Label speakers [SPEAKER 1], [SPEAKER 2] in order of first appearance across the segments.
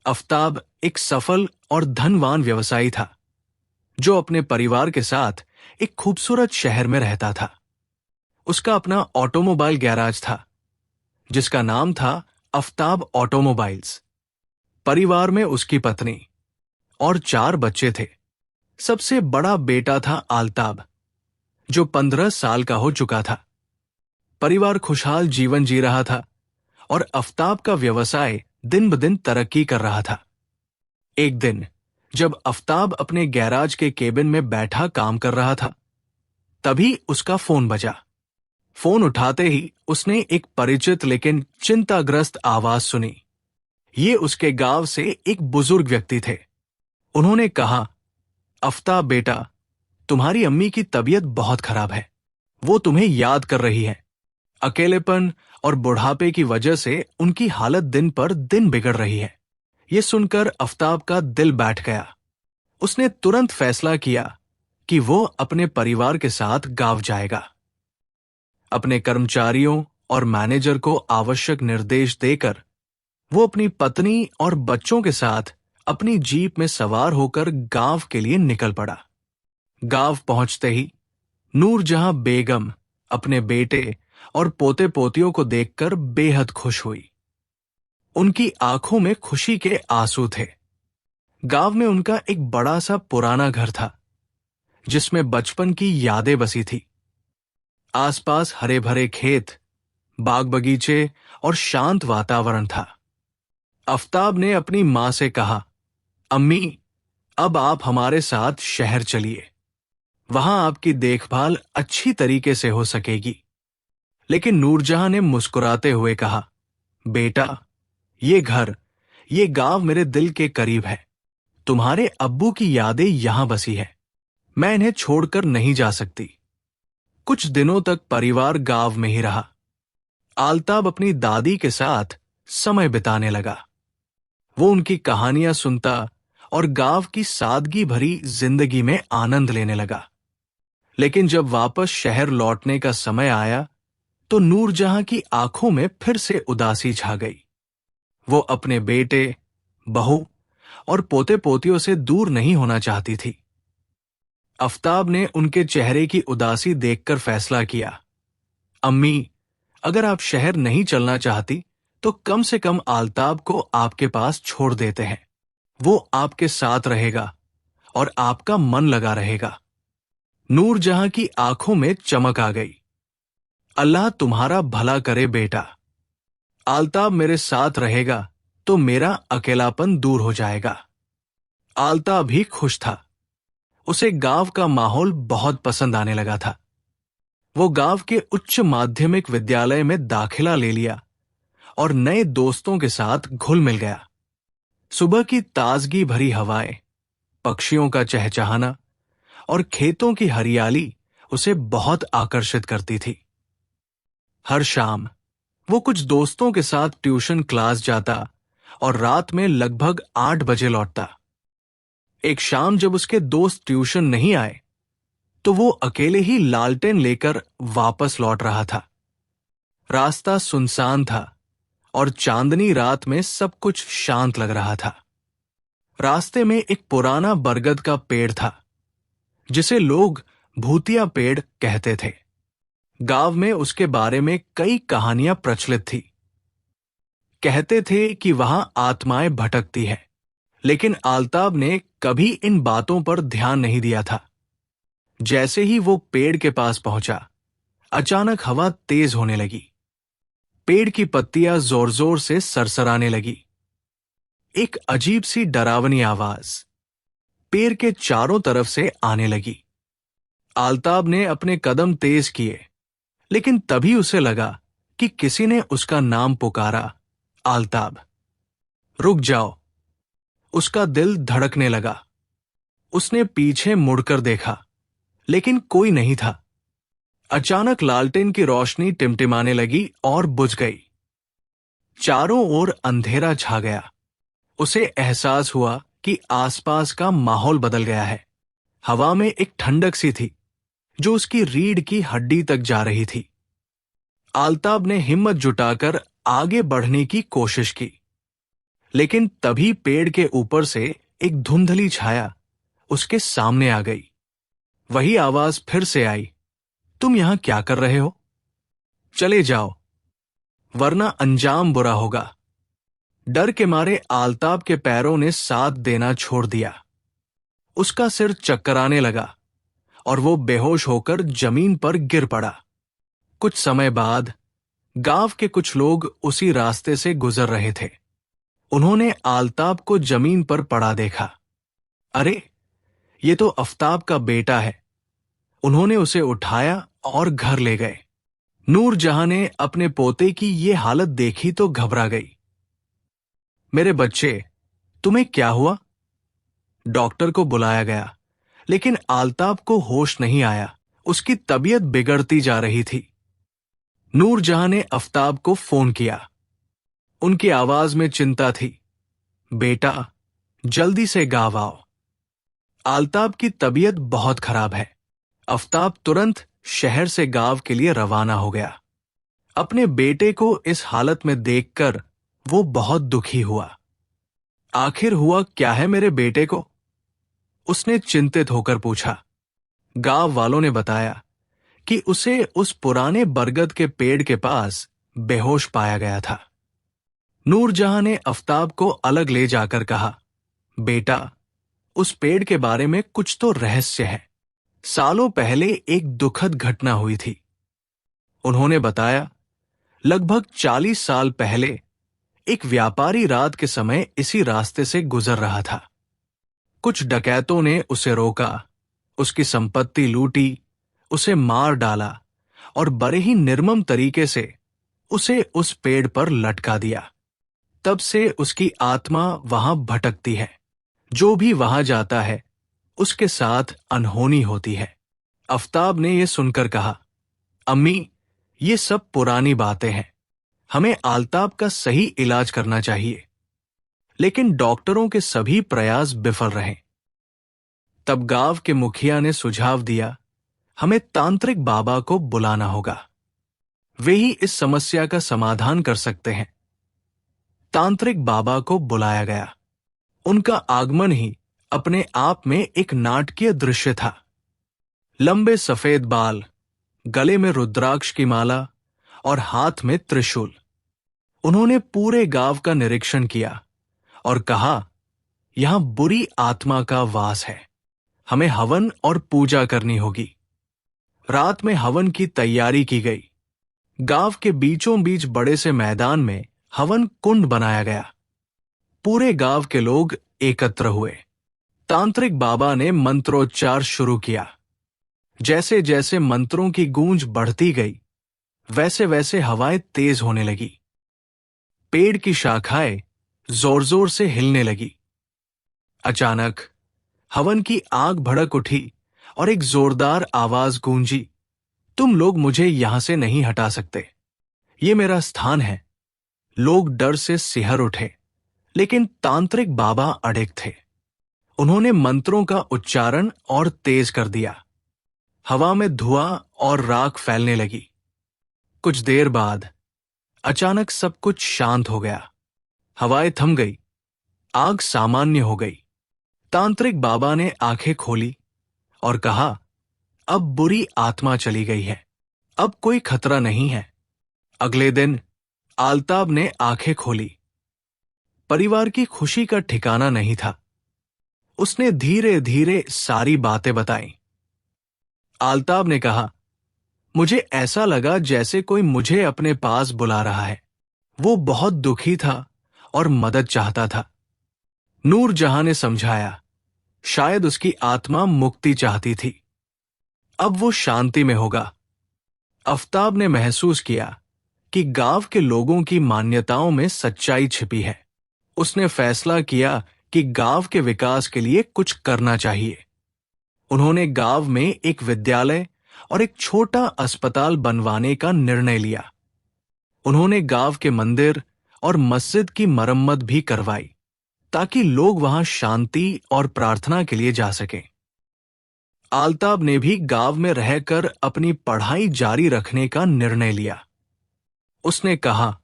[SPEAKER 1] आफ्ताब एक सफल और धनवान व्यवसायी था जो अपने परिवार के साथ एक खूबसूरत शहर में रहता था। उसका अपना ऑटोमोबाइल गैराज था जिसका नाम था आफ्ताब ऑटोमोबाइल्स। परिवार में उसकी पत्नी और 4 बच्चे थे। सबसे बड़ा बेटा था आलताब जो 15 साल का हो चुका था। परिवार खुशहाल जीवन जी रहा था और आफ्ताब का व्यवसाय दिन ब दिन तरक्की कर रहा था। एक दिन जब आफ्ताब अपने गैराज के केबिन में बैठा काम कर रहा था, तभी उसका फोन बजा। फोन उठाते ही उसने एक परिचित लेकिन चिंताग्रस्त आवाज सुनी। ये उसके गांव से एक बुजुर्ग व्यक्ति थे। उन्होंने कहा, आफ्ताब बेटा, तुम्हारी अम्मी की तबीयत बहुत खराब है। वो तुम्हें याद कर रही है। अकेलेपन और बुढ़ापे की वजह से उनकी हालत दिन पर दिन बिगड़ रही है। ये सुनकर आफ्ताब का दिल बैठ गया। उसने तुरंत फैसला किया कि वो अपने परिवार के साथ गांव जाएगा। अपने कर्मचारियों और मैनेजर को आवश्यक निर्देश देकर वो अपनी पत्नी और बच्चों के साथ अपनी जीप में सवार होकर गांव के लिए निकल पड़ा। गांव पहुंचते ही नूरजहां बेगम अपने बेटे और पोते पोतियों को देखकर बेहद खुश हुई। उनकी आंखों में खुशी के आंसू थे। गांव में उनका एक बड़ा सा पुराना घर था जिसमें बचपन की यादें बसी थी। आसपास हरे भरे खेत, बाग बगीचे और शांत वातावरण था। आफ्ताब ने अपनी मां से कहा, अम्मी, अब आप हमारे साथ शहर चलिए। वहां आपकी देखभाल अच्छी तरीके से हो सकेगी। लेकिन नूरजहां ने मुस्कुराते हुए कहा, बेटा, ये घर, ये गांव मेरे दिल के करीब है। तुम्हारे अब्बू की यादें यहां बसी है। मैं इन्हें छोड़कर नहीं जा सकती। कुछ दिनों तक परिवार गांव में ही रहा। आलताब अपनी दादी के साथ समय बिताने लगा। वो उनकी कहानियां सुनता और गांव की सादगी भरी जिंदगी में आनंद लेने लगा। लेकिन जब वापस शहर लौटने का समय आया तो नूरजहां की आंखों में फिर से उदासी छा गई। वो अपने बेटे, बहू और पोते पोतियों से दूर नहीं होना चाहती थी। आफ्ताब ने उनके चेहरे की उदासी देखकर फैसला किया, अम्मी, अगर आप शहर नहीं चलना चाहती तो कम से कम आलताब को आपके पास छोड़ देते हैं। वो आपके साथ रहेगा और आपका मन लगा रहेगा। नूरजहां की आंखों में चमक आ गई। अल्लाह तुम्हारा भला करे बेटा। आलताब मेरे साथ रहेगा तो मेरा अकेलापन दूर हो जाएगा। आलताब भी खुश था। उसे गांव का माहौल बहुत पसंद आने लगा था। वो गांव के उच्च माध्यमिक विद्यालय में दाखिला ले लिया और नए दोस्तों के साथ घुल मिल गया। सुबह की ताजगी भरी हवाएं, पक्षियों का चहचहाना और खेतों की हरियाली उसे बहुत आकर्षित करती थी। हर शाम वो कुछ दोस्तों के साथ ट्यूशन क्लास जाता और रात में लगभग 8 बजे लौटता। एक शाम जब उसके दोस्त ट्यूशन नहीं आए तो वो अकेले ही लालटेन लेकर वापस लौट रहा था। रास्ता सुनसान था और चांदनी रात में सब कुछ शांत लग रहा था। रास्ते में एक पुराना बरगद का पेड़ था जिसे लोग भूतिया पेड़ कहते थे। गांव में उसके बारे में कई कहानियां प्रचलित थी। कहते थे कि वहां आत्माएं भटकती हैं, लेकिन आलताब ने कभी इन बातों पर ध्यान नहीं दिया था। जैसे ही वो पेड़ के पास पहुंचा, अचानक हवा तेज होने लगी। पेड़ की पत्तियां जोर जोर से सरसराने लगी। एक अजीब सी डरावनी आवाज पेड़ के चारों तरफ से आने लगी। आलताब ने अपने कदम तेज किए, लेकिन तभी उसे लगा कि किसी ने उसका नाम पुकारा, आलताब। रुक जाओ। उसका दिल धड़कने लगा। उसने पीछे मुड़कर देखा, लेकिन कोई नहीं था। अचानक लालटेन की रोशनी टिमटिमाने लगी और बुझ गई। चारों ओर अंधेरा छा गया। उसे एहसास हुआ कि आसपास का माहौल बदल गया है। हवा में एक ठंडक सी थी जो उसकी रीढ़ की हड्डी तक जा रही थी। आलताब ने हिम्मत जुटाकर आगे बढ़ने की कोशिश की, लेकिन तभी पेड़ के ऊपर से एक धुंधली छाया उसके सामने आ गई। वही आवाज फिर से आई, तुम यहां क्या कर रहे हो? चले जाओ, वरना अंजाम बुरा होगा। डर के मारे आलताब के पैरों ने साथ देना छोड़ दिया। उसका सिर चक्कराने लगा और वो बेहोश होकर जमीन पर गिर पड़ा। कुछ समय बाद गांव के कुछ लोग उसी रास्ते से गुजर रहे थे। उन्होंने आलताब को जमीन पर पड़ा देखा। अरे, ये तो आफ्ताब का बेटा है। उन्होंने उसे उठाया और घर ले गए। नूरजहां ने अपने पोते की ये हालत देखी तो घबरा गई। मेरे बच्चे, तुम्हें क्या हुआ? डॉक्टर को बुलाया गया, लेकिन आलताब को होश नहीं आया। उसकी तबीयत बिगड़ती जा रही थी। नूरजहां ने आफ्ताब को फोन किया। उनकी आवाज में चिंता थी। बेटा, जल्दी से गांव आओ। आलताब की तबीयत बहुत खराब है। आफ्ताब तुरंत शहर से गांव के लिए रवाना हो गया। अपने बेटे को इस हालत में देखकर वो बहुत दुखी हुआ। आखिर हुआ क्या है मेरे बेटे को? उसने चिंतित होकर पूछा। गांव वालों ने बताया कि उसे उस पुराने बरगद के पेड़ के पास बेहोश पाया गया था। नूरजहां ने आफ्ताब को अलग ले जाकर कहा, बेटा, उस पेड़ के बारे में कुछ तो रहस्य है। सालों पहले एक दुखद घटना हुई थी। उन्होंने बताया, लगभग 40 साल पहले एक व्यापारी रात के समय इसी रास्ते से गुजर रहा था। कुछ डकैतों ने उसे रोका, उसकी संपत्ति लूटी, उसे मार डाला और बड़े ही निर्मम तरीके से उसे उस पेड़ पर लटका दिया। तब से उसकी आत्मा वहां भटकती है। जो भी वहां जाता है उसके साथ अनहोनी होती है। आफ्ताब ने यह सुनकर कहा, अम्मी, ये सब पुरानी बातें हैं। हमें आलताब का सही इलाज करना चाहिए। लेकिन डॉक्टरों के सभी प्रयास विफल रहे। तब गांव के मुखिया ने सुझाव दिया, हमें तांत्रिक बाबा को बुलाना होगा। वे ही इस समस्या का समाधान कर सकते हैं। तांत्रिक बाबा को बुलाया गया। उनका आगमन ही अपने आप में एक नाटकीय दृश्य था। लंबे सफेद बाल, गले में रुद्राक्ष की माला और हाथ में त्रिशूल। उन्होंने पूरे गांव का निरीक्षण किया और कहा, यहां बुरी आत्मा का वास है। हमें हवन और पूजा करनी होगी। रात में हवन की तैयारी की गई। गांव के बीचों बीच बड़े से मैदान में हवन कुंड बनाया गया। पूरे गांव के लोग एकत्र हुए। तांत्रिक बाबा ने मंत्रोच्चार शुरू किया। जैसे जैसे मंत्रों की गूंज बढ़ती गई, वैसे वैसे हवाएं तेज होने लगी। पेड़ की शाखाएं जोर जोर से हिलने लगी। अचानक हवन की आग भड़क उठी और एक जोरदार आवाज गूंजी, तुम लोग मुझे यहां से नहीं हटा सकते। ये मेरा स्थान है। लोग डर से सिहर उठे, लेकिन तांत्रिक बाबा अड़िग थे। उन्होंने मंत्रों का उच्चारण और तेज कर दिया। हवा में धुआं और राख फैलने लगी। कुछ देर बाद अचानक सब कुछ शांत हो गया। हवाएं थम गई। आग सामान्य हो गई। तांत्रिक बाबा ने आंखें खोली और कहा, अब बुरी आत्मा चली गई है। अब कोई खतरा नहीं है। अगले दिन आलताब ने आंखें खोली। परिवार की खुशी का ठिकाना नहीं था। उसने धीरे धीरे सारी बातें बताई। आलताब ने कहा, मुझे ऐसा लगा जैसे कोई मुझे अपने पास बुला रहा है। वो बहुत दुखी था और मदद चाहता था। नूरजहां ने समझाया, शायद उसकी आत्मा मुक्ति चाहती थी। अब वो शांति में होगा। आफ्ताब ने महसूस किया कि गांव के लोगों की मान्यताओं में सच्चाई छिपी है। उसने फैसला किया कि गांव के विकास के लिए कुछ करना चाहिए। उन्होंने गांव में एक विद्यालय और एक छोटा अस्पताल बनवाने का निर्णय लिया। उन्होंने गांव के मंदिर और मस्जिद की मरम्मत भी करवाई, ताकि लोग वहां शांति और प्रार्थना के लिए जा सकें। आलताब ने भी गांव में रहकर अपनी पढ़ाई जारी रखने का निर्णय लिया। उसने कहा,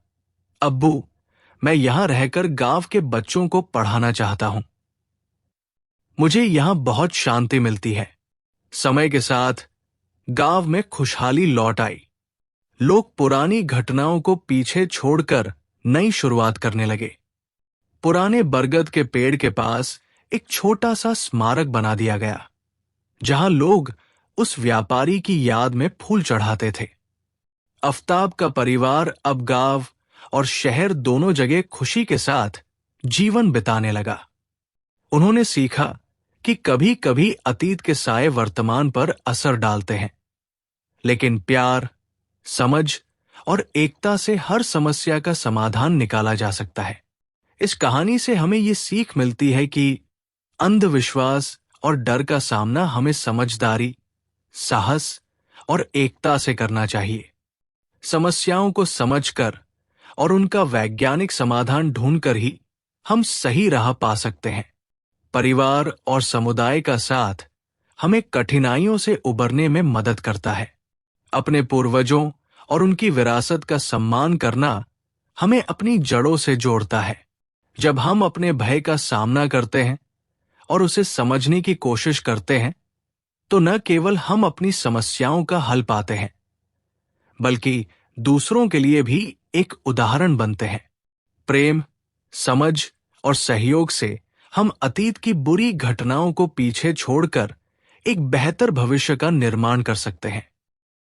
[SPEAKER 1] अब्बू, मैं यहां रहकर गांव के बच्चों को पढ़ाना चाहता हूं। मुझे यहां बहुत शांति मिलती है। समय के साथ गांव में खुशहाली लौट आई। लोग पुरानी घटनाओं को पीछे छोड़कर नई शुरुआत करने लगे। पुराने बरगद के पेड़ के पास एक छोटा सा स्मारक बना दिया गया, जहां लोग उस व्यापारी की याद में फूल चढ़ाते थे। आफ्ताब का परिवार अब गांव और शहर दोनों जगह खुशी के साथ जीवन बिताने लगा। उन्होंने सीखा कि कभी कभी अतीत के साए वर्तमान पर असर डालते हैं, लेकिन प्यार, समझ और एकता से हर समस्या का समाधान निकाला जा सकता है। इस कहानी से हमें ये सीख मिलती है कि अंधविश्वास और डर का सामना हमें समझदारी, साहस और एकता से करना चाहिए। समस्याओं को समझकर और उनका वैज्ञानिक समाधान ढूंढकर ही हम सही राह पा सकते हैं। परिवार और समुदाय का साथ हमें कठिनाइयों से उबरने में मदद करता है। अपने पूर्वजों और उनकी विरासत का सम्मान करना हमें अपनी जड़ों से जोड़ता है। जब हम अपने भय का सामना करते हैं और उसे समझने की कोशिश करते हैं, तो न केवल हम अपनी समस्याओं का हल पाते हैं, बल्कि दूसरों के लिए भी एक उदाहरण बनते हैं। प्रेम, समझ और सहयोग से हम अतीत की बुरी घटनाओं को पीछे छोड़कर एक बेहतर भविष्य का निर्माण कर सकते हैं।